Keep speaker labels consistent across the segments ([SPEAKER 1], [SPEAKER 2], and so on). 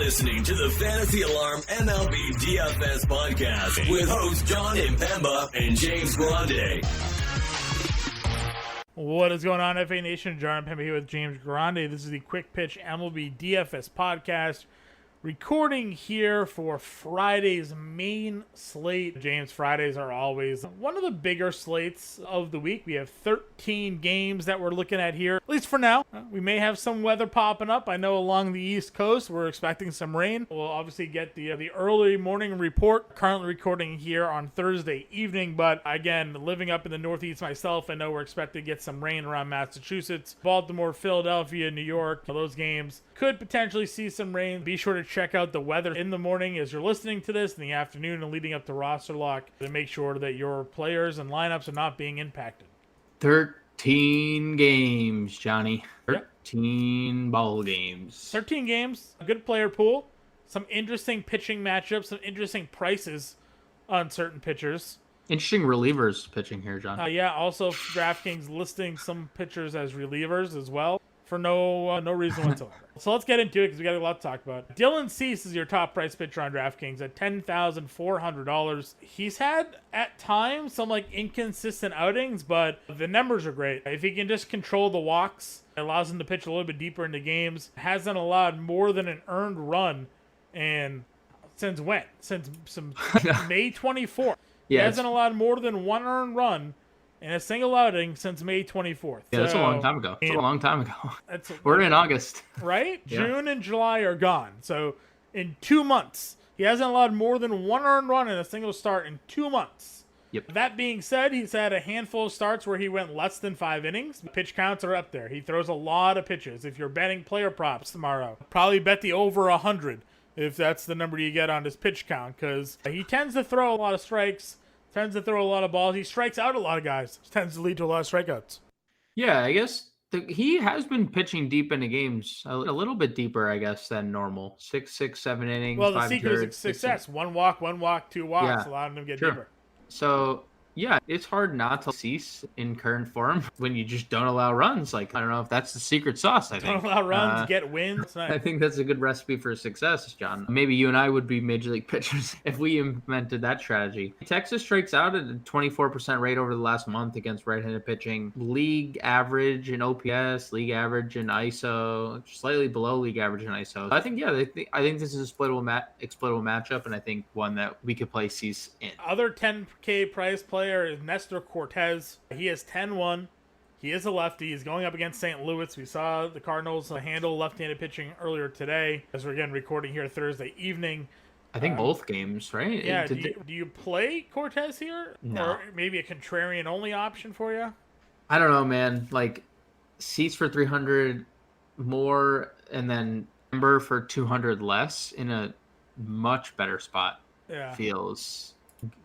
[SPEAKER 1] listening to the Fantasy Alarm MLB DFS podcast with hosts John Impemba and James Grande.
[SPEAKER 2] What is going on, FA Nation? John Impemba here with James Grande. This is the Quick Pitch MLB DFS podcast. Recording here for Friday's main slate. James, Fridays are always one of the bigger slates of the week. We have 13 games that we're looking at here, at least for now. We may have some weather popping up. I know along the East Coast, we're expecting some rain. We'll obviously get the early morning report. Currently recording here on Thursday evening, but again, living up in the Northeast myself, I know we're expecting to get some rain around Massachusetts, Baltimore, Philadelphia, New York. Those games could potentially see some rain. Be sure to check out the weather in the morning as you're listening to this, in the afternoon and leading up to roster lock, to make sure that your players and lineups are not being impacted.
[SPEAKER 3] 13 games, Johnny. 13 ball games.
[SPEAKER 2] 13 games, a good player pool, some interesting pitching matchups, some interesting prices on certain pitchers.
[SPEAKER 3] Interesting relievers pitching here, John.
[SPEAKER 2] Also DraftKings listing some pitchers as relievers as well, for no reason whatsoever. So let's get into it because we got a lot to talk about. Dylan Cease is your top price pitcher on DraftKings at $10,400. He's had at times some inconsistent outings, but the numbers are great. If he can just control the walks, it allows him to pitch a little bit deeper into games. Hasn't allowed more than an earned run, and since when? Since May 24th.
[SPEAKER 3] Yeah,
[SPEAKER 2] he hasn't allowed more than one earned run in a single outing since May 24th.
[SPEAKER 3] Yeah, that's a long time ago. We're in August.
[SPEAKER 2] Right?
[SPEAKER 3] Yeah.
[SPEAKER 2] June and July are gone. So in 2 months, he hasn't allowed more than one earned run in a single start in 2 months.
[SPEAKER 3] Yep.
[SPEAKER 2] That being said, he's had a handful of starts where he went less than 5 innings. Pitch counts are up there. He throws a lot of pitches. If you're betting player props tomorrow, probably bet the over 100 if that's the number you get on his pitch count, because he tends to throw a lot of strikes, tends to throw a lot of balls. He strikes out a lot of guys. Tends to lead to a lot of strikeouts.
[SPEAKER 3] Yeah, I guess he has been pitching deep into games, a little bit deeper, I guess, than normal. 6, 7 innings.
[SPEAKER 2] Well, the
[SPEAKER 3] 5
[SPEAKER 2] secret
[SPEAKER 3] thirds,
[SPEAKER 2] is success. 6. One walk, 2 walks,
[SPEAKER 3] Yeah,
[SPEAKER 2] allowing him to get
[SPEAKER 3] sure.
[SPEAKER 2] deeper.
[SPEAKER 3] So, yeah, it's hard not to cease in current form when you just don't allow runs. I don't know if that's the secret sauce, I think.
[SPEAKER 2] Don't allow runs, get wins. Nice.
[SPEAKER 3] I think that's a good recipe for success, John. Maybe you and I would be major league pitchers if we implemented that strategy. Texas strikes out at a 24% rate over the last month against right-handed pitching. League average in OPS, league average in ISO, slightly below league average in ISO. I think, I think this is a exploitable matchup, and I think one that we could play Cease in.
[SPEAKER 2] Other 10K price player is Nestor Cortez. He is 10-1. He is a lefty. He's going up against St. Louis. We saw the Cardinals handle left-handed pitching earlier today, as we're again recording here Thursday evening.
[SPEAKER 3] I think both games, right?
[SPEAKER 2] Yeah. Do you play Cortez here?
[SPEAKER 3] No.
[SPEAKER 2] Or maybe a contrarian-only option for you?
[SPEAKER 3] I don't know, man. Cease for 300 more, and then Ember for 200 less in a much better spot.
[SPEAKER 2] Yeah.
[SPEAKER 3] Feels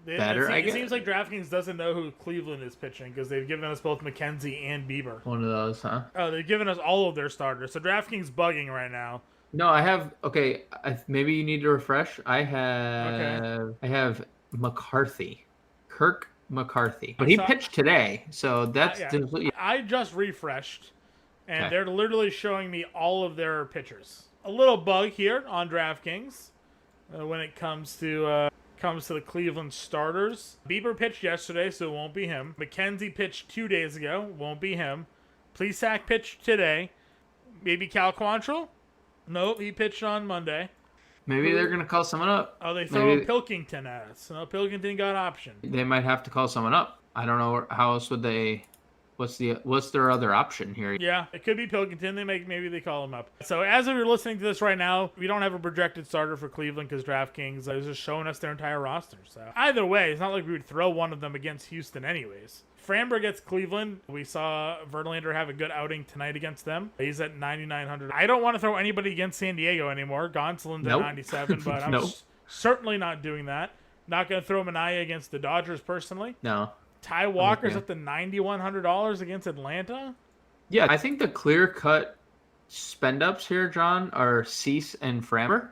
[SPEAKER 3] better, I guess.
[SPEAKER 2] It seems like DraftKings doesn't know who Cleveland is pitching because they've given us both McKenzie and Bieber.
[SPEAKER 3] One of those, huh?
[SPEAKER 2] Oh, they've given us all of their starters. So DraftKings bugging right now.
[SPEAKER 3] No, I have. Okay, maybe you need to refresh. I have McCarthy, Kirk McCarthy, but he pitched today, so that's.
[SPEAKER 2] I just refreshed, and they're literally showing me all of their pitchers. A little bug here on DraftKings when it comes to the Cleveland starters. Bieber pitched yesterday, so it won't be him. McKenzie pitched 2 days ago, won't be him. Plesac pitched today. Maybe Cal Quantrill? Nope, he pitched on Monday.
[SPEAKER 3] Maybe they're gonna call someone up.
[SPEAKER 2] Oh, they throw Pilkington at us. No, Pilkington got option.
[SPEAKER 3] They might have to call someone up. I don't know how else would they. What's their other option here?
[SPEAKER 2] Yeah, it could be Pilkington. Maybe they call him up. So as we're listening to this right now, we don't have a projected starter for Cleveland because DraftKings is just showing us their entire roster. So either way, it's not like we would throw one of them against Houston anyways. Framber gets Cleveland. We saw Verlander have a good outing tonight against them. He's at 9,900. I don't want to throw anybody against San Diego anymore. Gonsolin's at 97, but I'm certainly not doing that. Not going to throw Minaya against the Dodgers personally.
[SPEAKER 3] No.
[SPEAKER 2] Ty Walker's at the $9,100 against Atlanta.
[SPEAKER 3] Yeah, I think the clear-cut spend-ups here, John, are Cease and Framber.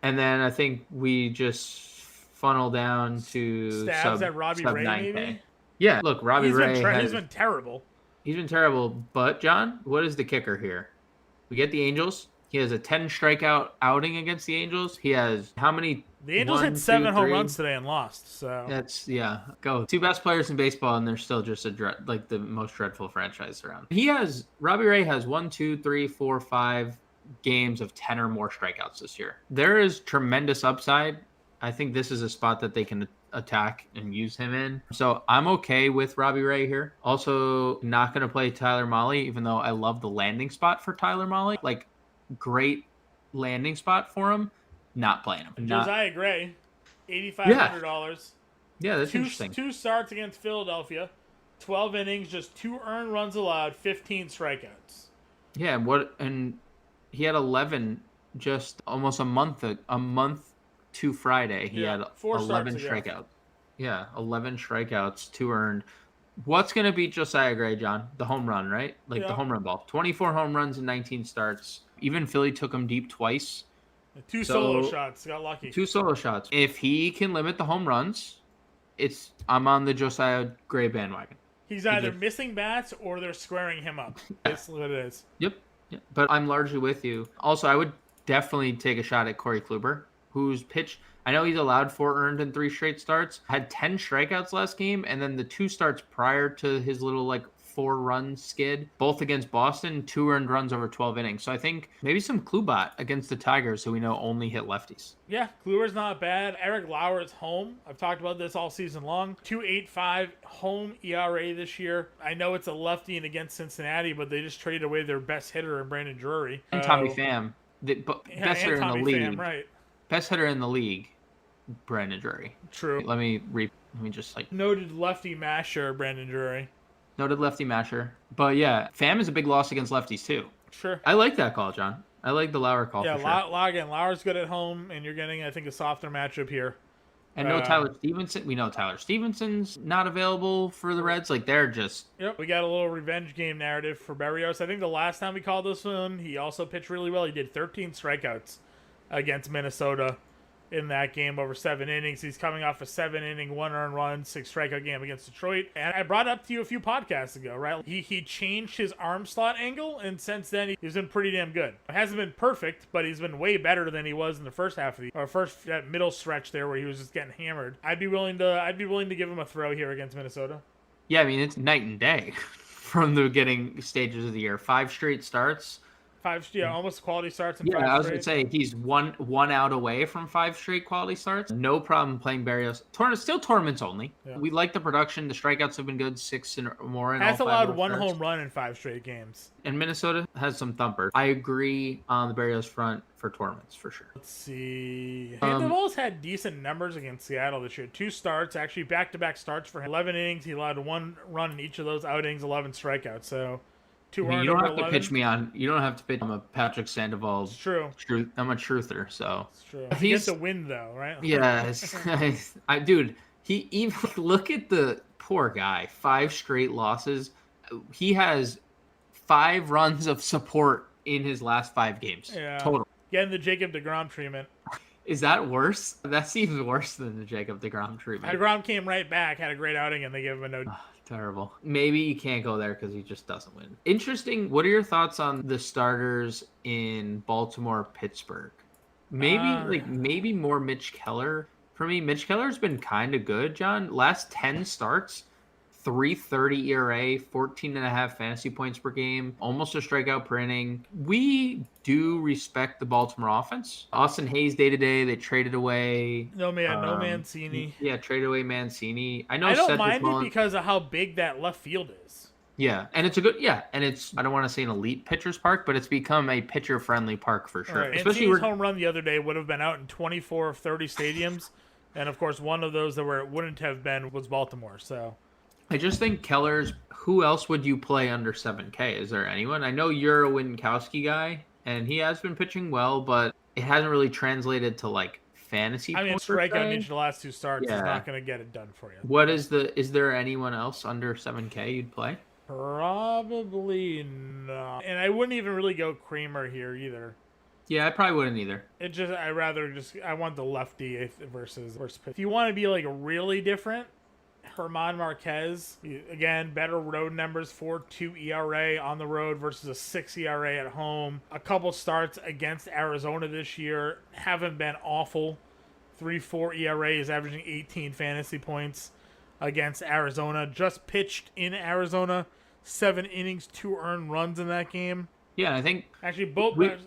[SPEAKER 3] And then I think we just funnel down to
[SPEAKER 2] stabs at Robbie Ray,
[SPEAKER 3] 9K.
[SPEAKER 2] maybe?
[SPEAKER 3] Yeah, look, Robbie Ray
[SPEAKER 2] he's been terrible.
[SPEAKER 3] He's been terrible. But, John, what is the kicker here? We get the Angels. He has a 10 strikeout outing against the Angels. He has how many?
[SPEAKER 2] The Angels
[SPEAKER 3] One,
[SPEAKER 2] hit 7
[SPEAKER 3] two,
[SPEAKER 2] home
[SPEAKER 3] three?
[SPEAKER 2] runs today and lost. So
[SPEAKER 3] That's go. Two best players in baseball, and they're still just like the most dreadful franchise around. Robbie Ray has 1, 2, 3, 4, 5 games of 10 or more strikeouts this year. There is tremendous upside. I think this is a spot that they can attack and use him in. So I'm okay with Robbie Ray here. Also, not going to play Tyler Mahle, even though I love the landing spot for Tyler Mahle. Like, great landing spot for him. Not playing him.
[SPEAKER 2] Josiah Gray, $8,500.
[SPEAKER 3] Yeah, that's interesting.
[SPEAKER 2] 2 starts against Philadelphia, 12 innings, just 2 earned runs allowed, 15 strikeouts.
[SPEAKER 3] Yeah, and he had 11 just almost a month to Friday. He had 11 strikeouts. Yeah, 11 strikeouts, 2 earned. What's going to beat Josiah Gray, John? The home run, right? The home run ball. 24 home runs in 19 starts. Even Philly took him deep twice.
[SPEAKER 2] 2 solo shots. Got lucky.
[SPEAKER 3] 2 solo shots. If he can limit the home runs, I'm on the Josiah Gray bandwagon.
[SPEAKER 2] He's either missing bats or they're squaring him up. That's what it is.
[SPEAKER 3] Yep. But I'm largely with you. Also, I would definitely take a shot at Corey Kluber, who's pitched. I know he's allowed 4 earned in 3 straight starts. Had 10 strikeouts last game, and then the 2 starts prior to his little 4-run skid, both against Boston, 2 earned runs over 12 innings. So I think maybe some Kluber against the Tigers, who we know only hit lefties.
[SPEAKER 2] Yeah, Kluber's not bad. Eric Lauer is home. I've talked about this all season long. 2.85 home ERA this year. I know it's a lefty and against Cincinnati, but they just traded away their best hitter in Brandon Drury.
[SPEAKER 3] And Tommy Pham, best hitter in the league.
[SPEAKER 2] Pham, right.
[SPEAKER 3] Best hitter in the league, Brandon Drury.
[SPEAKER 2] True.
[SPEAKER 3] Let me just
[SPEAKER 2] noted lefty masher, Brandon Drury.
[SPEAKER 3] Noted lefty masher. But yeah, Pham is a big loss against lefties too.
[SPEAKER 2] Sure.
[SPEAKER 3] I like that call, John. I like the Lauer call.
[SPEAKER 2] Yeah,
[SPEAKER 3] for sure.
[SPEAKER 2] Again, Lauer's good at home, and you're getting, I think, a softer matchup here.
[SPEAKER 3] And no Tyler Stevenson. We know Tyler Stevenson's not available for the Reds. They're just...
[SPEAKER 2] Yep. We got a little revenge game narrative for Berrios. I think the last time we called this one, he also pitched really well. He did 13 strikeouts against Minnesota in that game over 7 innings. He's coming off a 7-inning, 1 earned run, 6 strikeout game against Detroit. And I brought it up to you a few podcasts ago, right? He changed his arm slot angle, and since then he's been pretty damn good. It hasn't been perfect, but he's been way better than he was in the first half of that middle stretch there where he was just getting hammered. I'd be willing to give him a throw here against Minnesota.
[SPEAKER 3] Yeah, I mean, it's night and day from the beginning stages of the year. 5 straight starts.
[SPEAKER 2] Almost quality starts in 5
[SPEAKER 3] straight. Yeah, I was going to say, he's one out away from 5 straight quality starts. No problem playing Berrios. Still tournaments only. Yeah. We like the production. The strikeouts have been good, 6 and more in
[SPEAKER 2] Has
[SPEAKER 3] all 5
[SPEAKER 2] allowed 1
[SPEAKER 3] starts.
[SPEAKER 2] home run in 5 straight games.
[SPEAKER 3] And Minnesota has some thumpers. I agree on the Berrios front for tournaments, for sure.
[SPEAKER 2] Let's see. Sandoval's had decent numbers against Seattle this year. 2 starts, actually back-to-back starts for him. 11 innings. He allowed 1 run in each of those outings, 11 strikeouts. So...
[SPEAKER 3] you don't have to pitch me on. You don't have to pitch. I'm a Patrick Sandoval.
[SPEAKER 2] It's true.
[SPEAKER 3] I'm a truther, so.
[SPEAKER 2] It's true. He gets a win though, right?
[SPEAKER 3] Yes, dude. He even look at the poor guy. 5 straight losses. He has 5 runs of support in his last 5 games.
[SPEAKER 2] Yeah.
[SPEAKER 3] Total.
[SPEAKER 2] Getting the Jacob deGrom treatment.
[SPEAKER 3] Is that worse? That seems worse than the Jacob deGrom treatment.
[SPEAKER 2] deGrom came right back, had a great outing, and they gave him a no.
[SPEAKER 3] Terrible. Maybe you can't go there because he just doesn't win. Interesting. What are your thoughts on the starters in Baltimore, Pittsburgh? Maybe more Mitch Keller. For me, Mitch Keller's been kind of good, John. Last 10 starts, 3.30 ERA, 14.5 fantasy points per game, almost a strikeout per inning. We do respect the Baltimore offense. Austin Hayes day-to-day, they traded away.
[SPEAKER 2] No Mancini.
[SPEAKER 3] Yeah, traded away Mancini. I
[SPEAKER 2] don't mind it because of how big that left field is.
[SPEAKER 3] Yeah, and it's a good, and it's, I don't want to say an elite pitcher's park, but it's become a pitcher-friendly park for sure.
[SPEAKER 2] Right. Especially his home run the other day would have been out in 24 of 30 stadiums. And, of course, one of those that where it wouldn't have been was Baltimore, so...
[SPEAKER 3] I just think Keller's. Who else would you play under 7K? Is there anyone? I know you're a Winkowski guy, and he has been pitching well, but it hasn't really translated to fantasy.
[SPEAKER 2] I mean, strikeout in each of the last 2 starts is not going to get it done for you.
[SPEAKER 3] Is there anyone else under 7K you'd play?
[SPEAKER 2] Probably not. And I wouldn't even really go Kramer here either.
[SPEAKER 3] Yeah, I probably wouldn't either.
[SPEAKER 2] I want the lefty versus pitch. If you want to be really different German Marquez, again, better road numbers, 4.2 ERA on the road versus a 6 ERA at home. A couple starts against Arizona this year haven't been awful. 3.4 ERA is averaging 18 fantasy points against Arizona. Just pitched in Arizona, 7 innings, 2 earned runs in that game.
[SPEAKER 3] Yeah, I think
[SPEAKER 2] actually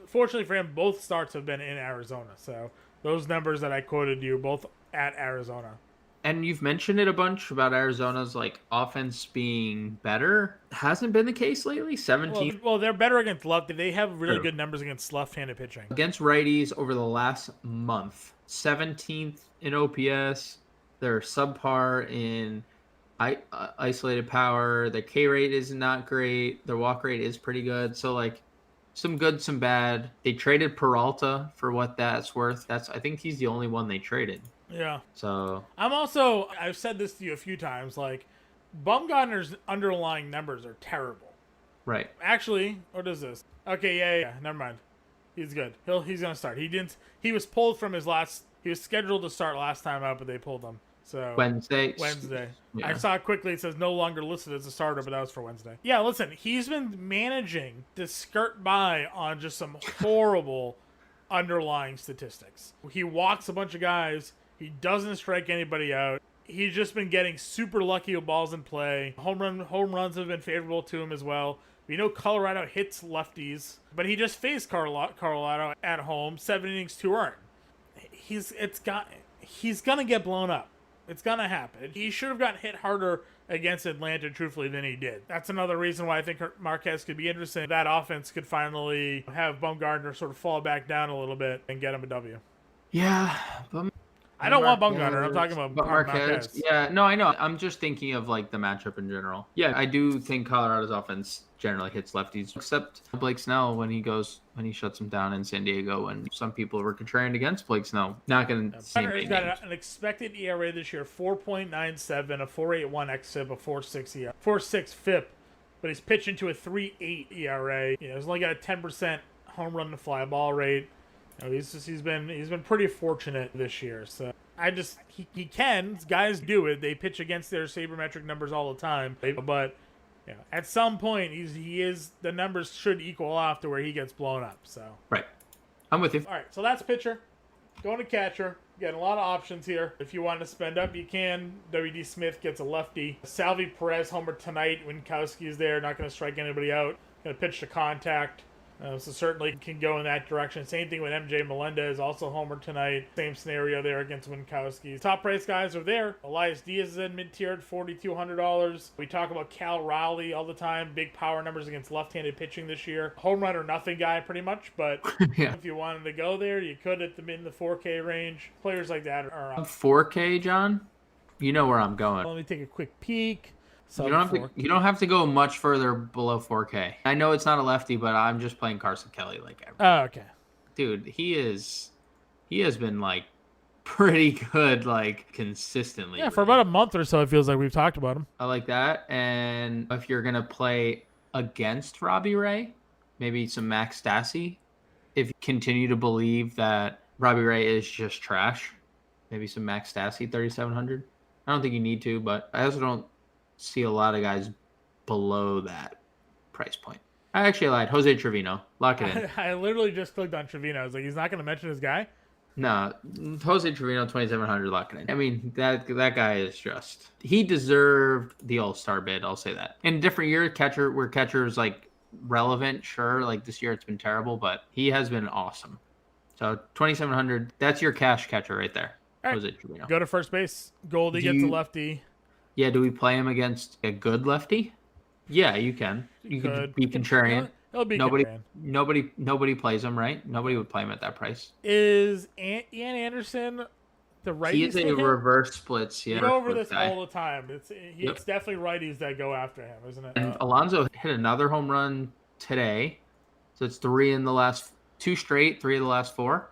[SPEAKER 2] fortunately for him, both starts have been in Arizona. So those numbers that I quoted you, both at Arizona.
[SPEAKER 3] And you've mentioned it a bunch about Arizona's like offense being better. Hasn't been the case lately. 17.
[SPEAKER 2] Well, they're better against lefty. They have really good numbers against left-handed pitching.
[SPEAKER 3] Against righties over the last month, 17th in OPS. They're subpar in isolated power. Their K rate is not great. Their walk rate is pretty good. So like some good, some bad. They traded Peralta for what that's worth. I think he's the only one they traded.
[SPEAKER 2] Yeah.
[SPEAKER 3] So
[SPEAKER 2] I've said this to you a few times, like Bumgarner's underlying numbers are terrible.
[SPEAKER 3] Right.
[SPEAKER 2] Actually, what is this? Okay, yeah. Never mind. He's good. He's gonna start. He was pulled from he was scheduled to start last time out, but they pulled him. So
[SPEAKER 3] Wednesday.
[SPEAKER 2] Yeah. I saw it quickly. It says no longer listed as a starter, but that was for Wednesday. Yeah, listen, he's been managing to skirt by on just some horrible underlying statistics. He walks a bunch of guys. He doesn't strike anybody out. He's just been getting super lucky with balls in play. Home runs have been favorable to him as well. We know Colorado hits lefties, but he just faced Colorado at home, 7 innings, 2 earned. He's gonna get blown up. It's gonna happen. He should have gotten hit harder against Atlanta, truthfully, than he did. That's another reason why I think Marquez could be interesting. That offense could finally have Bumgarner sort of fall back down a little bit and get him a W.
[SPEAKER 3] Yeah,
[SPEAKER 2] I don't want Bumgarner. I'm talking about
[SPEAKER 3] Marquez. Yeah, no, I know. I'm just thinking of like the matchup in general. Yeah, I do think Colorado's offense generally hits lefties, except Blake Snell when he shuts him down in San Diego. When some people were contrarian against Blake Snell, not going to see him.
[SPEAKER 2] He's got an expected ERA this year, 4.97, a 4.81 xFIP, a 4.6 FIP, but he's pitching to a 3.8 ERA. He's only got a 10% home run to fly ball rate. He's been pretty fortunate this year. So he can. Guys do it. They pitch against their sabermetric numbers all the time. But at some point the numbers should equal off to where he gets blown up. So
[SPEAKER 3] right, I'm with you.
[SPEAKER 2] All right, so that's pitcher. Going to catcher. Getting a lot of options here. If you want to spend up, you can. W.D. Smith gets a lefty. Salvi Perez homer tonight. Winkowski is there. Not going to strike anybody out. Going to pitch to contact. So certainly can go in that direction. Same thing with MJ Melendez, also homer tonight. Same scenario there against Winkowski. Top price guys are there. Elias Diaz is in mid-tier at $4,200. We talk about Cal Raleigh all the time. Big power numbers against left-handed pitching this year. Home run or nothing guy pretty much, but
[SPEAKER 3] yeah.
[SPEAKER 2] If you wanted to go there, you could at the $4K range. Players like that are
[SPEAKER 3] 4K, John? You know where I'm going.
[SPEAKER 2] Let me take a quick peek.
[SPEAKER 3] You don't have to go much further below 4K. I know it's not a lefty, but I'm just playing Carson Kelly like every.
[SPEAKER 2] Oh, okay.
[SPEAKER 3] Dude, he has been like pretty good, like consistently.
[SPEAKER 2] Yeah, for about a month or so, it feels like we've talked about him.
[SPEAKER 3] I like that. And if you're gonna play against Robbie Ray, maybe some Max Stassi. If you continue to believe that Robbie Ray is just trash, maybe some Max Stassi 3,700. I don't think you need to, but I also don't see a lot of guys below that price point. I actually lied. Jose Trevino. Lock it in.
[SPEAKER 2] I literally just clicked on Trevino. I was like, he's not going to mention his guy?
[SPEAKER 3] No. Jose Trevino, 2,700. Lock it in. I mean, that guy is just... He deserved the all-star bid. I'll say that. In a different year, where catcher is like relevant, sure. Like this year it's been terrible, but he has been awesome. So 2,700. That's your cash catcher right there.
[SPEAKER 2] All right.
[SPEAKER 3] Jose Trevino.
[SPEAKER 2] Go to first base. Goldie gets a lefty.
[SPEAKER 3] Yeah, do we play him against a good lefty? Yeah, you can. You could be contrarian.
[SPEAKER 2] It'll be
[SPEAKER 3] nobody plays him, right? Nobody would play him at that price.
[SPEAKER 2] Is Ian Anderson the righty?
[SPEAKER 3] He is a reverse splits. Yeah,
[SPEAKER 2] we go over this all the time. It's definitely righties that go after him, isn't it?
[SPEAKER 3] And Alonso hit another home run today, so it's 3 in the last 2 straight, 3 of the last 4.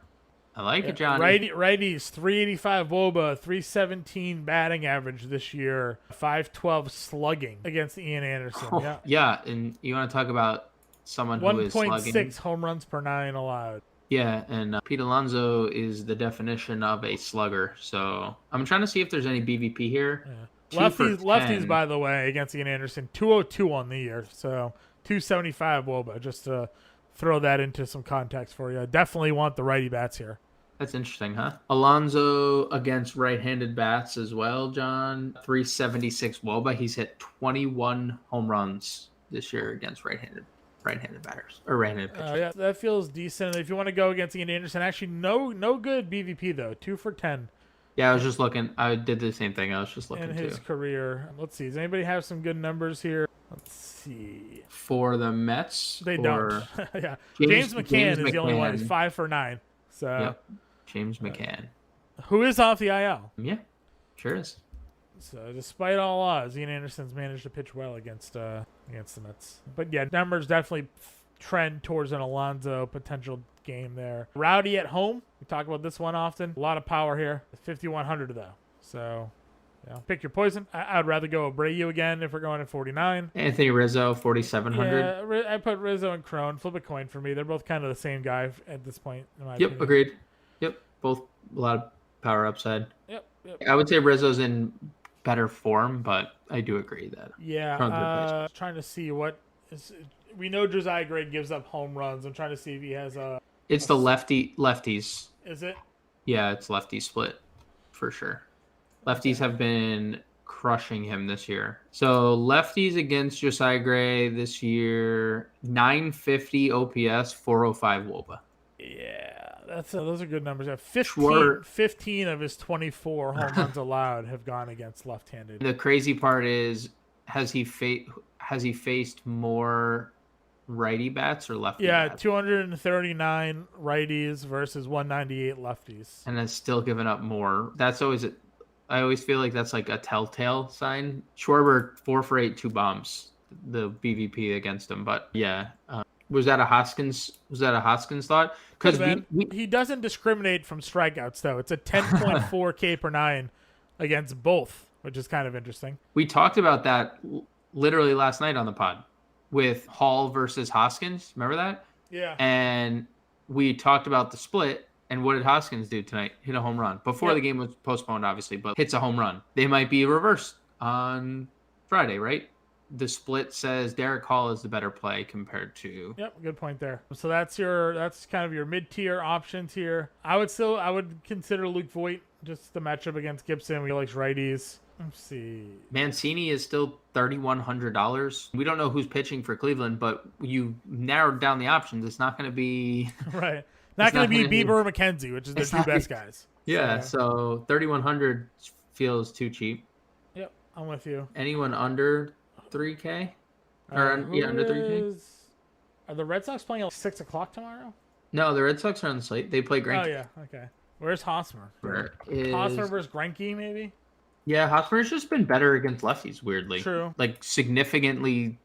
[SPEAKER 3] I like it, Johnny.
[SPEAKER 2] Righties, 385 WOBA, 317 batting average this year, 512 slugging against Ian Anderson. Yeah.
[SPEAKER 3] Yeah, and you want to talk about someone who is slugging.
[SPEAKER 2] 1.6 home runs per 9 allowed.
[SPEAKER 3] Yeah, and Pete Alonso is the definition of a slugger. So I'm trying to see if there's any BVP here.
[SPEAKER 2] Yeah. Lefties, by the way, against Ian Anderson, 202 on the year, so 275 Woba. Just to throw that into some context for you. I definitely want the righty bats here.
[SPEAKER 3] That's interesting, huh? Alonso against right-handed bats as well, John. 376 Woba. He's hit 21 home runs this year against right-handed batters or right-handed pitchers.
[SPEAKER 2] Yeah, that feels decent. If you want to go against Ian Anderson, actually no good BVP though. 2 for 10.
[SPEAKER 3] Yeah, I was just looking. I did the same thing. I was just looking
[SPEAKER 2] in his career. Let's see. Does anybody have some good numbers here? Let's see.
[SPEAKER 3] For the Mets,
[SPEAKER 2] they don't. Yeah, James McCann is the only one. He's 5 for 9. So
[SPEAKER 3] yep. James McCann,
[SPEAKER 2] who is off the IL.
[SPEAKER 3] Yeah, sure is.
[SPEAKER 2] So despite all odds, Ian Anderson's managed to pitch well against the Mets. But yeah, numbers definitely trend towards an Alonso potential game there. Rowdy at home. We talk about this one often. A lot of power here. 5,100 though. So yeah, pick your poison. I'd rather go Abreu again if we're going at 49.
[SPEAKER 3] Anthony Rizzo, 4,700.
[SPEAKER 2] Yeah, I put Rizzo and Crone. Flip a coin for me. They're both kind of the same guy at this point. In my
[SPEAKER 3] Yep,
[SPEAKER 2] opinion.
[SPEAKER 3] agreed. Yep, both a lot of power upside.
[SPEAKER 2] Yep.
[SPEAKER 3] I would say Rizzo's in better form, but I do agree that.
[SPEAKER 2] Yeah. Trying to see what is. We know Josiah Gray gives up home runs. I'm trying to see if he has a.
[SPEAKER 3] It's the lefties.
[SPEAKER 2] Is it?
[SPEAKER 3] Yeah, it's lefty split for sure. Lefties have been crushing him this year. So lefties against Josiah Gray this year, 950 OPS, 405 WOBA.
[SPEAKER 2] Yeah, those are good numbers. 15 of his 24 home runs allowed have gone against left-handed.
[SPEAKER 3] The crazy part is, has he faced more righty bats or lefty bats?
[SPEAKER 2] 239 righties versus 198 lefties.
[SPEAKER 3] And has still given up more. That's always I always feel like that's like a telltale sign. Schwarber, 4 for 8, 2 bombs, the BVP against him. But yeah, was that a Hoskins thought? Because
[SPEAKER 2] he doesn't discriminate from strikeouts though. It's a 10.4 K per 9 against both, which is kind of interesting.
[SPEAKER 3] We talked about that literally last night on the pod with Hall versus Hoskins. Remember that?
[SPEAKER 2] Yeah.
[SPEAKER 3] And we talked about the split. And what did Hoskins do tonight? Hit a home run. Before the game was postponed, obviously, but hits a home run. They might be reversed on Friday, right? The split says Derek Hall is the better play compared to.
[SPEAKER 2] Yep, good point there. So that's kind of your mid-tier options here. I would consider Luke Voigt, just the matchup against Gibson. We likes righties. Let's see.
[SPEAKER 3] Mancini is still $3,100. We don't know who's pitching for Cleveland, but you narrowed down the options. It's not going to be
[SPEAKER 2] right. Not going to be Bieber or McKenzie, which is the two best guys.
[SPEAKER 3] Yeah, so 3,100 feels too cheap.
[SPEAKER 2] Yep, I'm with you.
[SPEAKER 3] Anyone under 3K? Under 3K?
[SPEAKER 2] Are the Red Sox playing at 6 o'clock tomorrow?
[SPEAKER 3] No, the Red Sox are on the slate. They play Grande.
[SPEAKER 2] Oh, yeah, okay. Where's Hosmer? Hosmer versus Greinke, maybe?
[SPEAKER 3] Yeah, Hosmer's just been better against lefties, weirdly.
[SPEAKER 2] True.
[SPEAKER 3] Like, significantly.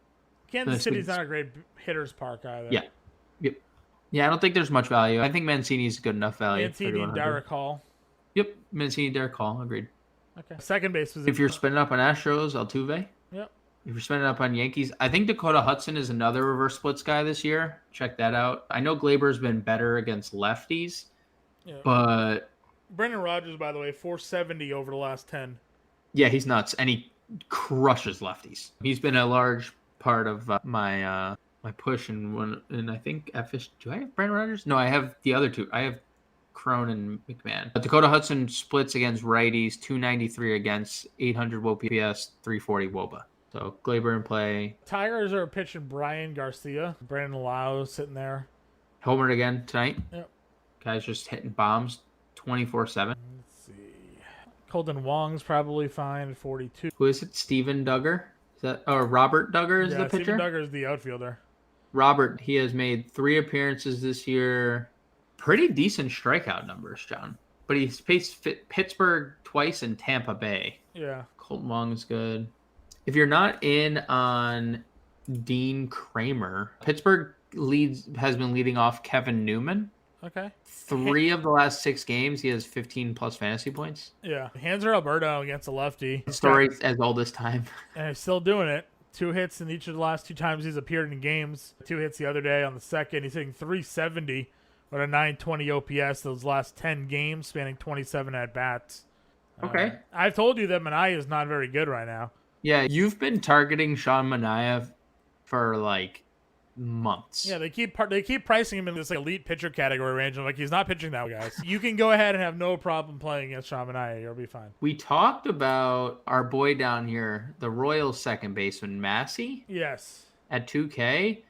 [SPEAKER 2] Kansas City's not a great hitter's park either.
[SPEAKER 3] Yeah. Yep. Yeah, I don't think there's much value. I think Mancini's good enough value.
[SPEAKER 2] Mancini, Derek Hall.
[SPEAKER 3] Yep, Mancini, Derek Hall. Agreed.
[SPEAKER 2] Okay. Second base position.
[SPEAKER 3] If you're spending up on Astros, Altuve.
[SPEAKER 2] Yep.
[SPEAKER 3] If you're spending up on Yankees, I think Dakota Hudson is another reverse splits guy this year. Check that out. I know Glaber's been better against lefties, but
[SPEAKER 2] Brendan Rodgers, by the way, 470 over the last 10.
[SPEAKER 3] Yeah, he's nuts, and he crushes lefties. He's been a large part of my push, and I think do I have Brendan Rodgers? No, I have the other two. I have Crone and McMahon. Dakota Hudson splits against righties, 293 against, 800 OPS, 340 WOBA. So Glaber in play.
[SPEAKER 2] Tigers are pitching Brian Garcia. Brandon Lau sitting there.
[SPEAKER 3] Homered again tonight.
[SPEAKER 2] Yep.
[SPEAKER 3] Guys just hitting bombs 24/7.
[SPEAKER 2] Let's see. Colton Wong's probably fine at 42.
[SPEAKER 3] Who is it? Steven Duggar? Is that Robert Duggar is the pitcher?
[SPEAKER 2] Steven Duggar is the outfielder.
[SPEAKER 3] Robert, he has made 3 appearances this year. Pretty decent strikeout numbers, John. But he's faced Pittsburgh twice and Tampa Bay.
[SPEAKER 2] Yeah.
[SPEAKER 3] Colton Wong is good. If you're not in on Dean Kramer, Pittsburgh has been leading off Kevin Newman.
[SPEAKER 2] Okay.
[SPEAKER 3] 3 of the last 6 games, he has 15 plus fantasy points.
[SPEAKER 2] Yeah. Hanser Alberto against a lefty.
[SPEAKER 3] Story as old as time.
[SPEAKER 2] And he's still doing it. 2 hits in each of the last 2 times he's appeared in games. 2 hits the other day on the second. He's hitting 370 with a 920 OPS those last 10 games, spanning 27 at-bats.
[SPEAKER 3] Okay.
[SPEAKER 2] I've told you that Manaea is not very good right now.
[SPEAKER 3] Yeah, you've been targeting Sean Manaea for like months.
[SPEAKER 2] Yeah, they keep pricing him in this like elite pitcher category range. I'm like, he's not pitching that, guys. You can go ahead and have no problem playing against Sean Manaea. You'll be fine.
[SPEAKER 3] We talked about our boy down here, the Royals second baseman Massey.
[SPEAKER 2] Yes.
[SPEAKER 3] At 2K,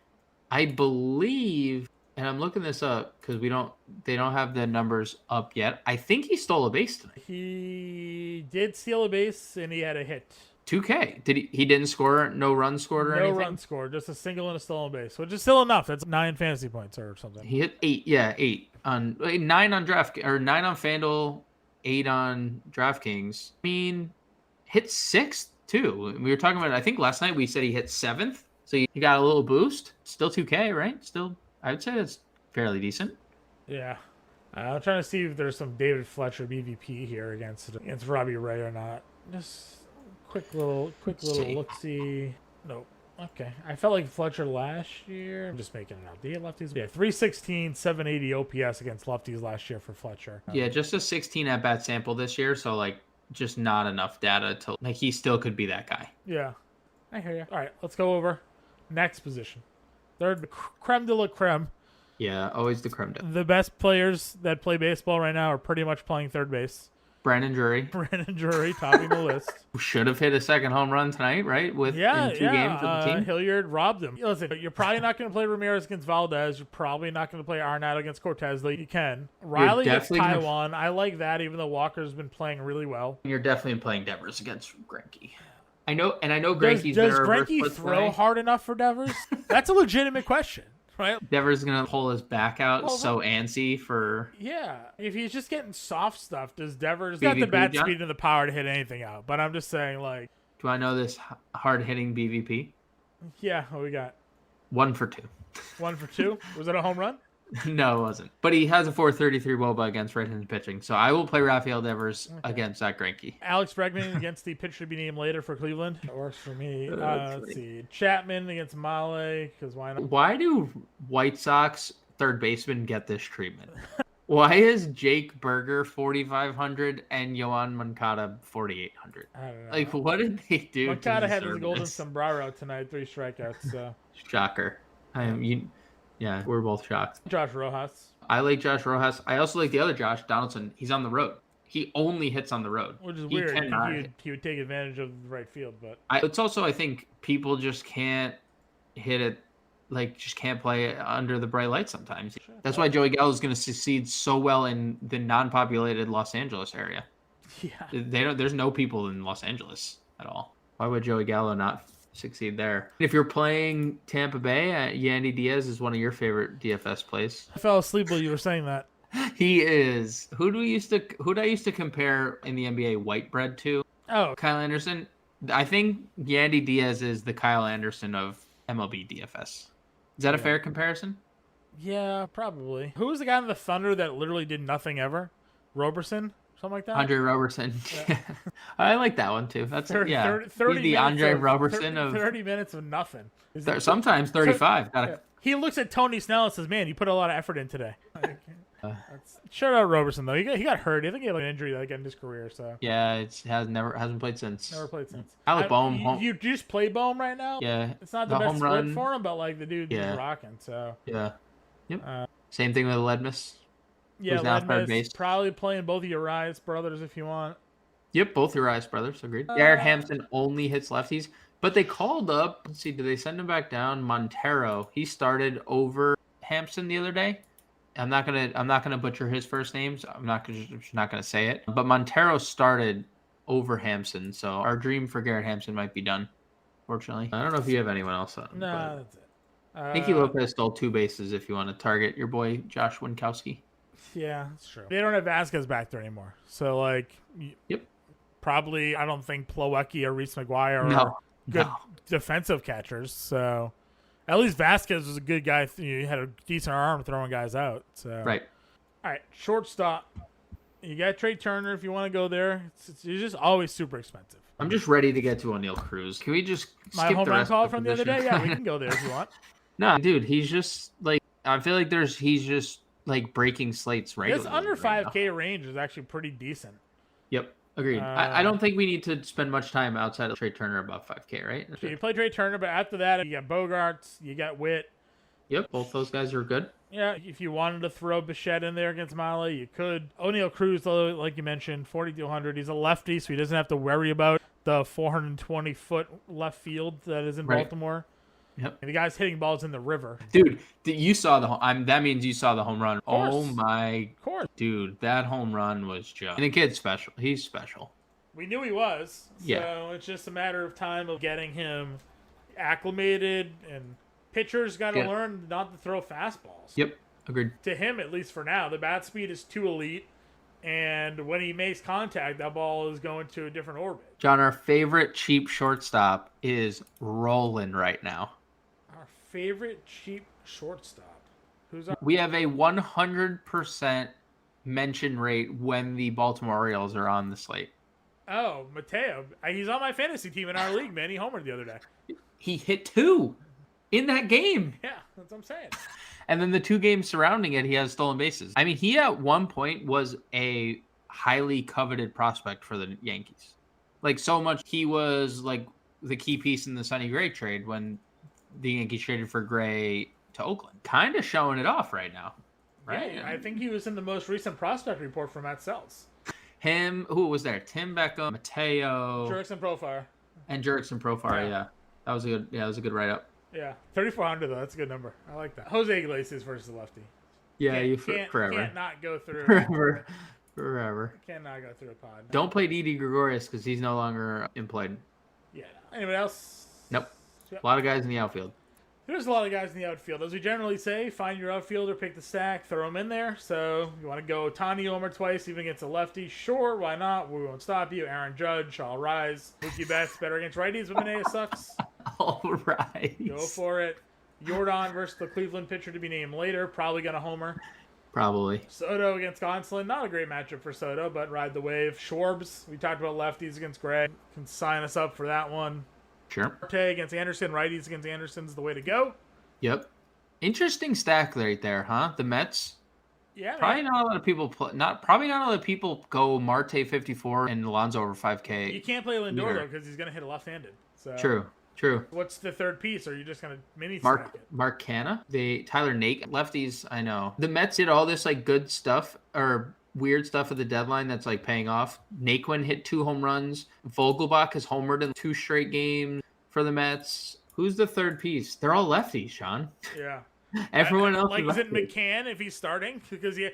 [SPEAKER 3] I believe, and I'm looking this up because they don't have the numbers up yet. I think he stole a base tonight.
[SPEAKER 2] He did steal a base and he had a hit.
[SPEAKER 3] 2K. He didn't score, no runs scored or anything?
[SPEAKER 2] No run scored, just a single and a stolen base, which is still enough. That's 9 fantasy points or something.
[SPEAKER 3] He hit 8. Yeah, 8 on 9 on or 9 on FanDuel, 8 on DraftKings. I mean, hit 6th too. We were talking about, I think last night we said he hit 7th. So you got a little boost. Still 2K, right? Still, I would say that's fairly decent.
[SPEAKER 2] Yeah. I'm trying to see if there's some David Fletcher BVP here against Robbie Ray or not. Just quick little look-see. Nope. Okay. I felt like Fletcher last year. I'm just making it up. Did he hit lefties? Yeah, 316, 780 OPS against lefties last year for Fletcher.
[SPEAKER 3] Yeah, just a 16 at-bat sample this year. So, like, just not enough data to, like, he still could be that guy.
[SPEAKER 2] Yeah. I hear you. All right, let's go over. Next position. Third, creme de la creme.
[SPEAKER 3] Yeah, always the creme de.
[SPEAKER 2] The best players that play baseball right now are pretty much playing third base.
[SPEAKER 3] Brandon Drury.
[SPEAKER 2] Brandon Drury topping the list.
[SPEAKER 3] Should have hit a second home run tonight, right? In 2 games of the team.
[SPEAKER 2] Hilliard robbed him. Listen, you're probably not going to play Ramirez against Valdez. You're probably not going to play Arnett against Cortez. Like you can. Riley against Taiwan. I like that, even though Walker's been playing really well.
[SPEAKER 3] You're definitely playing Devers against Greinke. I know Greinke's
[SPEAKER 2] does Greinke throw hard enough for Devers? That's a legitimate question, right?
[SPEAKER 3] Devers gonna pull his back out so antsy for.
[SPEAKER 2] Yeah, if he's just getting soft stuff, does Devers got the bat speed and the power to hit anything out? But I'm just saying, like.
[SPEAKER 3] Do I know this hard hitting BVP?
[SPEAKER 2] Yeah, what we got?
[SPEAKER 3] 1 for 2.
[SPEAKER 2] 1 for 2? Was it a home run?
[SPEAKER 3] No, it wasn't. But he has a 4.33 WOBA against right-handed pitching. So I will play Rafael Devers against Zach Greinke.
[SPEAKER 2] Alex Bregman against the pitcher to be named later for Cleveland. That works for me. Let's see. Chapman against Male, because why not?
[SPEAKER 3] Why do White Sox third basemen get this treatment? Why is Jake Berger 4,500 and Yohan Moncada 4,800?
[SPEAKER 2] I don't know.
[SPEAKER 3] Like, what did they do?
[SPEAKER 2] Moncada had his golden sombrero tonight, 3 strikeouts. So.
[SPEAKER 3] Shocker. Yeah, we're both shocked.
[SPEAKER 2] Josh Rojas.
[SPEAKER 3] I like Josh Rojas. I also like the other Josh Donaldson. He's on the road. He only hits on the road.
[SPEAKER 2] Which is weird. He would take advantage of the right field, but
[SPEAKER 3] it's also, I think, people just can't hit it, like just can't play it under the bright light sometimes. Sure. That's why Joey Gallo is going to succeed so well in the non-populated Los Angeles area. Yeah. There's no people in Los Angeles at all. Why would Joey Gallo not succeed there? If you're playing Tampa Bay, Yandy Diaz is one of your favorite DFS plays.
[SPEAKER 2] I fell asleep while you were saying that.
[SPEAKER 3] He is. Who did I used to compare in the NBA white bread to?
[SPEAKER 2] Oh,
[SPEAKER 3] Kyle Anderson. I think Yandy Diaz is the Kyle Anderson of MLB DFS. Is that a fair comparison?
[SPEAKER 2] Yeah, probably. Who was the guy in the Thunder that literally did nothing ever? Roberson? Something like that?
[SPEAKER 3] Andre Roberson. Yeah. I like that one too. That's 30
[SPEAKER 2] He's
[SPEAKER 3] the Andre Roberson
[SPEAKER 2] 30 minutes of nothing.
[SPEAKER 3] Sometimes 35.
[SPEAKER 2] He looks at Tony Snell and says, "Man, you put a lot of effort in today." Shout out Roberson though. He got hurt. I think he had an injury in his career. So
[SPEAKER 3] yeah, hasn't played since.
[SPEAKER 2] Never played since.
[SPEAKER 3] Alec Boehm.
[SPEAKER 2] You just play Boehm right now?
[SPEAKER 3] Yeah.
[SPEAKER 2] It's not the best split for him, but like the dude's rocking. So
[SPEAKER 3] yeah. Yep. Same thing with Ledmus.
[SPEAKER 2] Yeah, Ledmus, probably playing both of Urias brothers if you want.
[SPEAKER 3] Yep, both Urias brothers. Agreed. Garrett Hampton only hits lefties, but they called up. Let's see, did they send him back down? Montero. He started over Hampton the other day. I'm not gonna butcher his first names. I'm just not gonna say it. But Montero started over Hampton, so our dream for Garrett Hampton might be done. Fortunately, I don't know if you have anyone else on.
[SPEAKER 2] No, that's it.
[SPEAKER 3] Nicky Lopez stole 2 bases. If you want to target your boy Josh Winkowski.
[SPEAKER 2] Yeah, that's true. They don't have Vasquez back there anymore. So, probably I don't think Plawecki or Reese McGuire are good defensive catchers. So, at least Vasquez was a good guy. He had a decent arm throwing guys out. So.
[SPEAKER 3] Right.
[SPEAKER 2] All right, shortstop. You got Trey Turner if you want to go there. It's just always super expensive.
[SPEAKER 3] I'm just ready to get to O'Neal Cruz. Can we just
[SPEAKER 2] skip
[SPEAKER 3] my
[SPEAKER 2] home
[SPEAKER 3] the
[SPEAKER 2] run
[SPEAKER 3] rest
[SPEAKER 2] call
[SPEAKER 3] of the
[SPEAKER 2] from the other day? Yeah, we can go there if you want.
[SPEAKER 3] No, dude, he's just like I feel like he's just like breaking slates regularly.
[SPEAKER 2] This under 5K range is actually pretty decent.
[SPEAKER 3] Yep. Agreed. I don't think we need to spend much time outside of Trey Turner above 5K, right?
[SPEAKER 2] So you play Trey Turner, but after that, you got Bogarts, you got Witt.
[SPEAKER 3] Yep, both those guys are good.
[SPEAKER 2] Yeah, if you wanted to throw Bichette in there against Miley, you could. O'Neal Cruz, though, like you mentioned, 4,200. He's a lefty, so he doesn't have to worry about the 420-foot left field that is in Baltimore.
[SPEAKER 3] Yep.
[SPEAKER 2] And the guy's hitting balls in the river.
[SPEAKER 3] Dude, you saw that means you saw the home run. Oh my.
[SPEAKER 2] Of course.
[SPEAKER 3] Dude, that home run was just. And the kid's special. He's special.
[SPEAKER 2] We knew he was. So it's just a matter of time of getting him acclimated, and pitchers got to learn not to throw fastballs.
[SPEAKER 3] Yep, agreed.
[SPEAKER 2] To him, at least for now, the bat speed is too elite, and when he makes contact, that ball is going to a different orbit.
[SPEAKER 3] John, our favorite cheap shortstop is rolling right now.
[SPEAKER 2] Our favorite cheap shortstop. Who's our...
[SPEAKER 3] We have a 100% mention rate when the Baltimore Orioles are on the slate.
[SPEAKER 2] Oh, Mateo. He's on my fantasy team in our league, man. He homered the other day.
[SPEAKER 3] He hit 2 in that game.
[SPEAKER 2] Yeah, that's what I'm saying.
[SPEAKER 3] And then the 2 games surrounding it, he has stolen bases. I mean, he at one point was a highly coveted prospect for the Yankees. Like, so much he was like the key piece in the Sonny Gray trade when the Yankees traded for Gray to Oakland. Kind of showing it off right now. Right?
[SPEAKER 2] Yeah, I think he was in the most recent prospect report from Matt Sells.
[SPEAKER 3] Him, who was there? Tim Beckham, Mateo,
[SPEAKER 2] Jurickson Profar.
[SPEAKER 3] And Jurickson Profar, yeah. That was a good write-up.
[SPEAKER 2] Yeah, 3,400 though. That's a good number. I like that. Jose Iglesias versus the lefty.
[SPEAKER 3] Yeah,
[SPEAKER 2] forever. Can't not go through.
[SPEAKER 3] Forever.
[SPEAKER 2] Cannot go through a pod. No.
[SPEAKER 3] Don't play Didi Gregorius because he's no longer employed.
[SPEAKER 2] Yeah. Anybody else?
[SPEAKER 3] Nope.
[SPEAKER 2] Yep.
[SPEAKER 3] A lot of guys in the outfield.
[SPEAKER 2] There's a lot of guys in the outfield. As we generally say, find your outfielder, pick the stack, throw him in there. So you want to go Tani Homer twice, even against a lefty? Sure, why not? We won't stop you. Aaron Judge, all rise. Mookie Betts, better against righties when Minea sucks.
[SPEAKER 3] All right.
[SPEAKER 2] Go for it. Jordan versus the Cleveland pitcher to be named later. Probably going to homer.
[SPEAKER 3] Probably.
[SPEAKER 2] Soto against Gonsolin. Not a great matchup for Soto, but ride the wave. Schwarbs, we talked about lefties against Gray. Can sign us up for that one.
[SPEAKER 3] Sure.
[SPEAKER 2] Marte against Anderson. Righties against Anderson's the way to go.
[SPEAKER 3] Yep. Interesting stack right there, huh? The Mets.
[SPEAKER 2] Yeah.
[SPEAKER 3] Probably not a lot of people probably not a lot of people go Marte 54 and Alonso over 5K.
[SPEAKER 2] You can't play Lindor though because he's gonna hit a left-handed. So
[SPEAKER 3] True.
[SPEAKER 2] What's the third piece? Or are you just gonna mini stack it?
[SPEAKER 3] Mark Canna? Tyler Nake. Lefties, I know. The Mets did all this like good stuff or weird stuff at the deadline that's like paying off. Naquin hit 2 home runs. Vogelbach has homered in 2 straight games for the Mets. Who's the third piece? They're all lefties, Sean.
[SPEAKER 2] Yeah.
[SPEAKER 3] Everyone else
[SPEAKER 2] is it McCann if he's starting? Because he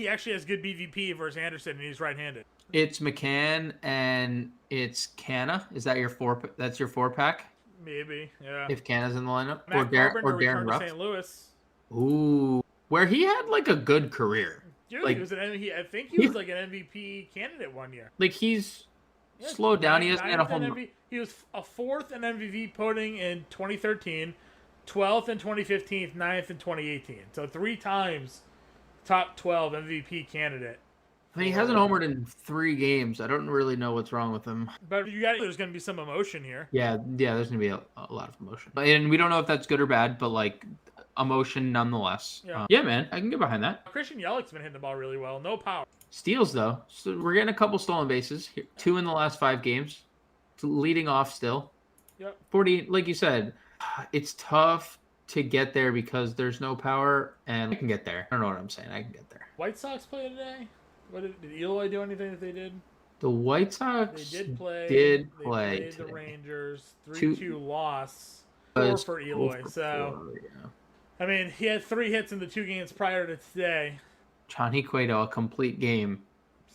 [SPEAKER 2] actually has good BVP versus Anderson and he's right-handed.
[SPEAKER 3] It's McCann and it's Canna. Is that your 4? That's your 4-pack?
[SPEAKER 2] Maybe, yeah.
[SPEAKER 3] If Canna's in the lineup,
[SPEAKER 2] Matt
[SPEAKER 3] or Darren Ruff.
[SPEAKER 2] St. Louis.
[SPEAKER 3] Ooh, where he had like a good career.
[SPEAKER 2] Dude, like, I think he was like an MVP candidate one year.
[SPEAKER 3] Like he's slowed down. He hasn't had a home.
[SPEAKER 2] He was a 4th in MVP voting in 2013, 12th in 2015, 9th in 2018. So 3 times top 12 MVP candidate.
[SPEAKER 3] I mean, he hasn't homered in 3 games. I don't really know what's wrong with him.
[SPEAKER 2] But there's going to be some emotion here.
[SPEAKER 3] Yeah, there's going to be a lot of emotion. And we don't know if that's good or bad, but like emotion nonetheless. Yeah, man, I can get behind that.
[SPEAKER 2] Christian Yelich's been hitting the ball really well. No power.
[SPEAKER 3] Steals, though. So we're getting a couple stolen bases. 2 in the last 5 games. Leading off still.
[SPEAKER 2] Yep.
[SPEAKER 3] 40, like you said, it's tough to get there because there's no power, and I can get there. I don't know what I'm saying. I can get there.
[SPEAKER 2] White Sox play today? Did Eloy do anything that they did?
[SPEAKER 3] The White Sox
[SPEAKER 2] they did play
[SPEAKER 3] today.
[SPEAKER 2] The Rangers. 3-2 loss. 4 for Eloy. I mean, he had 3 hits in the 2 games prior to today.
[SPEAKER 3] Johnny Cueto, a complete game,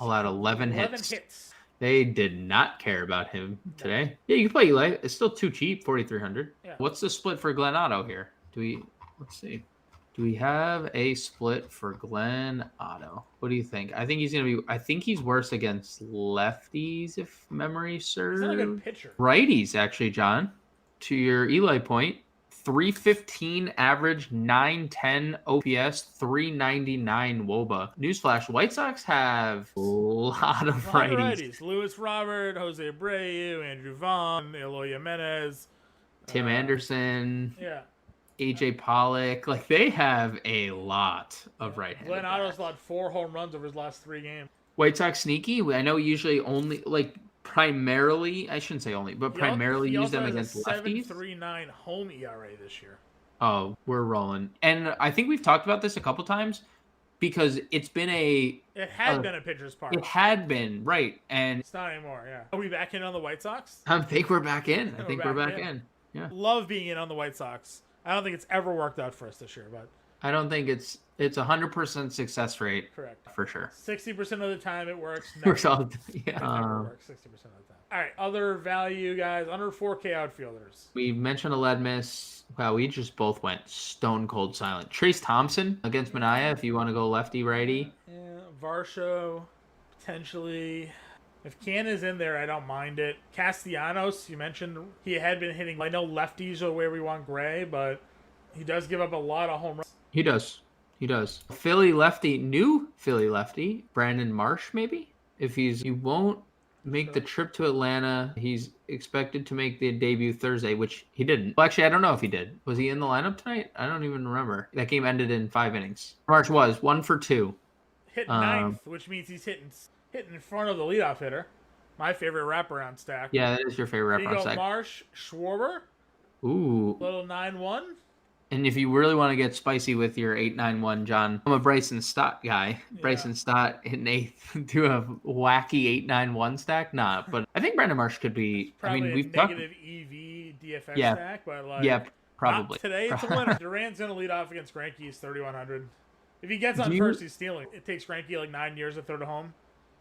[SPEAKER 3] allowed 11 hits. They did not care about him today. Yeah, you can play Eli. It's still too cheap, 4,300. Yeah. What's the split for Glenn Otto here? Let's see. Do we have a split for Glenn Otto? What do you think? I think he's worse against lefties, if memory serves.
[SPEAKER 2] He's not a good pitcher.
[SPEAKER 3] Righties, actually, John. To your Eli point, 315 average, 910 OPS, 399 WOBA. Newsflash, White Sox have a lot of righties.
[SPEAKER 2] Luis Robert, Jose Abreu, Andrew Vaughn, Eloy Jimenez.
[SPEAKER 3] Tim Anderson.
[SPEAKER 2] Yeah.
[SPEAKER 3] AJ Pollock. Like, they have a lot of right-handed
[SPEAKER 2] Glenn Otto's allowed 4 home runs over his last 3 games.
[SPEAKER 3] White Sox sneaky. I know usually only primarily. I shouldn't say only, but primarily use them against lefties.
[SPEAKER 2] 7.39 home ERA this year.
[SPEAKER 3] Oh, we're rolling, and I think we've talked about this a couple times because it's been
[SPEAKER 2] It had been a pitcher's park.
[SPEAKER 3] It had been, right, and
[SPEAKER 2] it's not anymore. Yeah. Are we back in on the White Sox?
[SPEAKER 3] I think we're back in. I think we're back in. Yeah.
[SPEAKER 2] Love being in on the White Sox. I don't think it's ever worked out for us this year, but
[SPEAKER 3] I don't think it's 100% success rate.
[SPEAKER 2] Correct.
[SPEAKER 3] For sure.
[SPEAKER 2] 60% of the time it works.
[SPEAKER 3] Works all the time.
[SPEAKER 2] It never works 60% of the time. All right, other value guys, under 4K outfielders.
[SPEAKER 3] We mentioned Aledmus. Wow, we just both went stone cold silent. Trace Thompson against Manaea, if you want to go lefty righty.
[SPEAKER 2] Yeah, Varsho, potentially. If Canna's in there, I don't mind it. Castellanos, you mentioned he had been hitting. I know lefties are where we want Gray, but he does give up a lot of home runs.
[SPEAKER 3] He does. Philly lefty, new Philly lefty, Brandon Marsh, maybe? He won't make the trip to Atlanta. He's expected to make the debut Thursday, which he didn't. Well, actually, I don't know if he did. Was he in the lineup tonight? I don't even remember. That game ended in 5 innings. Marsh was 1 for 2.
[SPEAKER 2] Hit ninth, which means he's hitting in front of the leadoff hitter. My favorite wraparound stack.
[SPEAKER 3] Yeah, that is your favorite wraparound stack.
[SPEAKER 2] Marsh, Schwarber.
[SPEAKER 3] Ooh.
[SPEAKER 2] Little 9-1.
[SPEAKER 3] And if you really want to get spicy with your 8-9-1, John, I'm a Bryson Stott guy. Yeah. Bryson Stott hitting eighth to a wacky 8-9-1 stack. Nah, but I think Brandon Marsh could be.
[SPEAKER 2] Probably
[SPEAKER 3] we've
[SPEAKER 2] negative EV DFS stack, but
[SPEAKER 3] probably.
[SPEAKER 2] Today it's a winner. Durant's gonna lead off against Greinke. He's 3,100. If he gets on first, he's stealing. It takes Greinke 9 years to throw to home.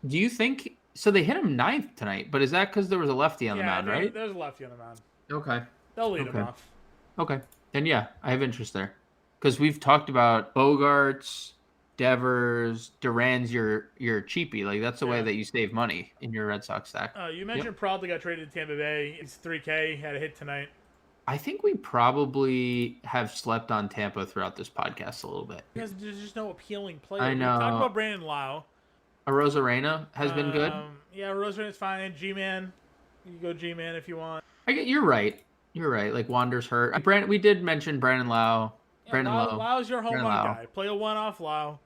[SPEAKER 3] Do you think so? They hit him 9th tonight, but is that because there was a lefty on the mound, right?
[SPEAKER 2] There's a lefty on the mound.
[SPEAKER 3] Okay.
[SPEAKER 2] They'll lead him off.
[SPEAKER 3] Okay. Then yeah, I have interest there. Because we've talked about Bogarts, Devers, Duran's your cheapie. Like that's the way that you save money in your Red Sox stack.
[SPEAKER 2] You mentioned probably got traded to Tampa Bay. He's 3K, had a hit tonight.
[SPEAKER 3] I think we probably have slept on Tampa throughout this podcast a little bit.
[SPEAKER 2] Because there's just no appealing player.
[SPEAKER 3] I know.
[SPEAKER 2] We talked about Brandon Lau.
[SPEAKER 3] Arozarena has been good.
[SPEAKER 2] Yeah, Rosarena's fine. G-Man. You can go G-Man if you want.
[SPEAKER 3] You're right. Like Wander's hurt. We did mention Brandon Lau.
[SPEAKER 2] Lau's your home run guy. Play a one-off Lau.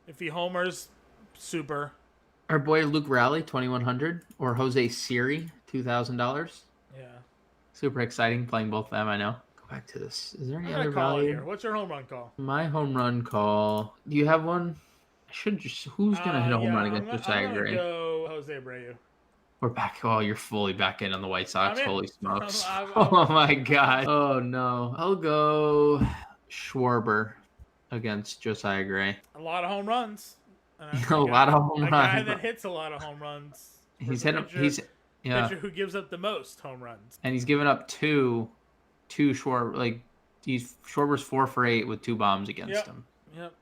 [SPEAKER 2] If he homers, super.
[SPEAKER 3] Our boy Luke Raleigh, 2,100, or Jose Siri, $2,000.
[SPEAKER 2] Yeah. Super
[SPEAKER 3] exciting playing both of them. I know. Go back to this. Is there any other
[SPEAKER 2] call
[SPEAKER 3] value
[SPEAKER 2] here? What's your home run call?
[SPEAKER 3] My home run call. Do you have one? I should just. Who's gonna hit a home run against Josiah Gray?
[SPEAKER 2] Go Jose Abreu.
[SPEAKER 3] We're back. Oh, you're fully back in on the White Sox. Holy smokes. Oh, my God. Oh, no. I'll go Schwarber against Josiah Gray.
[SPEAKER 2] A lot of home runs.
[SPEAKER 3] A lot of home runs.
[SPEAKER 2] A guy that hits a lot of home runs.
[SPEAKER 3] Pitcher
[SPEAKER 2] who gives up the most home runs.
[SPEAKER 3] And he's given up two Schwarber. Schwarber's 4 for 8 with 2 bombs against him.
[SPEAKER 2] Yep.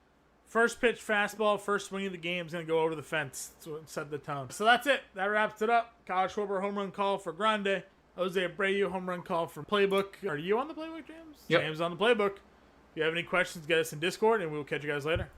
[SPEAKER 2] First pitch fastball, first swing of the game is going to go over the fence. That's what set the tone. So that's it. That wraps it up. Kyle Schwarber home run call for Grande. Jose Abreu home run call for Playbook. Are you on the Playbook, James?
[SPEAKER 3] Yep.
[SPEAKER 2] James on the Playbook. If you have any questions, get us in Discord, and we'll catch you guys later.